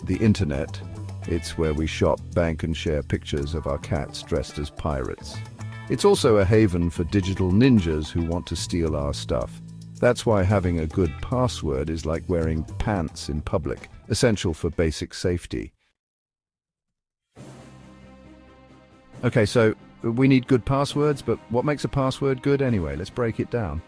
the internet. It's where we shop, bank and share pictures of our cats dressed as pirates. It's also a haven for digital ninjas who want to steal our stuff. That's why having a good password is like wearing pants in public, essential for basic safety. Okay, so we need good passwords, but what makes a password good anyway? Let's break it down.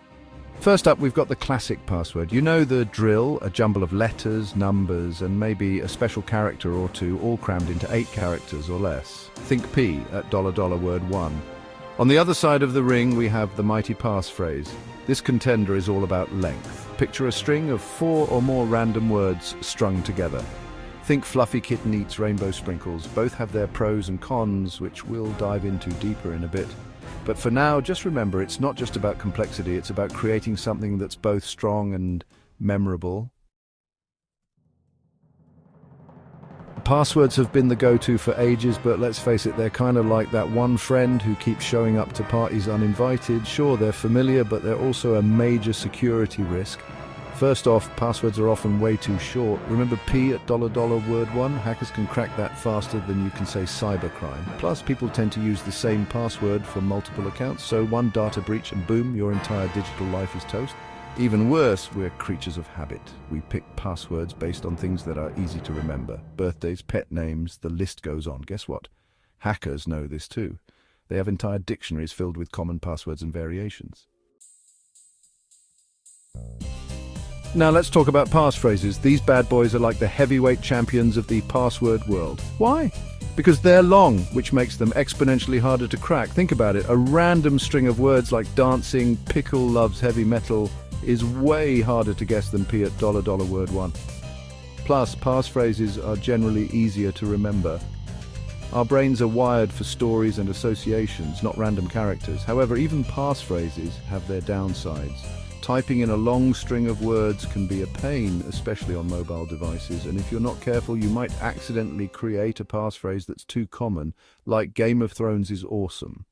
First up, we've got the classic password. You know the drill, a jumble of letters, numbers, and maybe a special character or two, all crammed into 8 characters or less. Think P at $word 1. On the other side of the ring, we have the mighty passphrase. This contender is all about length. Picture a string of 4 or more random words strung together. Think Fluffy Kitten Eats Rainbow Sprinkles. Both have their pros and cons, which we'll dive into deeper in a bit. But for now, just remember, it's not just about complexity, it's about creating something that's both strong and memorable. Passwords have been the go-to for ages, but let's face it, they're kind of like that one friend who keeps showing up to parties uninvited. Sure, they're familiar, but they're also a major security risk. First off, passwords are often way too short. Remember P at $word 1? Hackers can crack that faster than you can say cybercrime. Plus, people tend to use the same password for multiple accounts, so one data breach and boom, your entire digital life is toast. Even worse, we're creatures of habit. We pick passwords based on things that are easy to remember. Birthdays, pet names, the list goes on. Guess what? Hackers know this too. They have entire dictionaries filled with common passwords and variations. Now let's talk about passphrases. These bad boys are like the heavyweight champions of the password world. Why? Because they're long, which makes them exponentially harder to crack. Think about it. A random string of words like dancing, pickle loves heavy metal is way harder to guess than P at $word 1. Plus, passphrases are generally easier to remember. Our brains are wired for stories and associations, not random characters. However, even passphrases have their downsides. Typing in a long string of words can be a pain, especially on mobile devices, and if you're not careful, you might accidentally create a passphrase that's too common, like Game of Thrones is awesome.